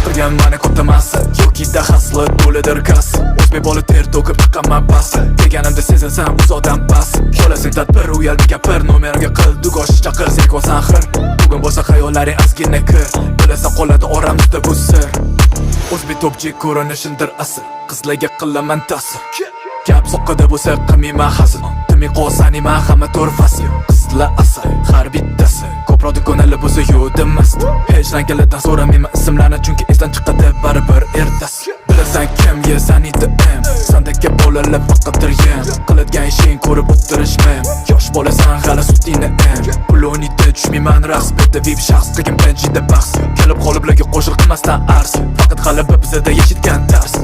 chaqirgan mani ko'tamasi yoki dahasli to'lidir kas o'zbek bola ter to'kib chiqaman bas deganimda sezasan uzoqdan bas qo'lasing tadbir uyalma gapir nomerimga qil dugosh chaqir zerikosan xir bugun bo'lsa xayollaring ozgina kir bilasan qoladi oramizda bu sir o'zbek topchi ko'rinishindir asl qizlarga qilaman ta'sir gap soqqada bo'lsa qilmayman hazil timi qo'sanima hamma to'rfasi qizlar asl har bittasi ko'proq do'konali bo'lsa yo'q demasdi hech rangalardan so'ramayman ismlarni chunki esdan chiqadi baribir ertasi bilasan kim sanida em sandagi bolalar faqatdir yem qiladigan ishing ko'rib o'tirishmam yosh bolasan hali sutingni em pulonida tushmayman raqs bitta vip shaxs qilgin birinchida bahs kelib qoliblarga qo'shiq qilmasdan ars faqat g'alaba bizada yashitgan dars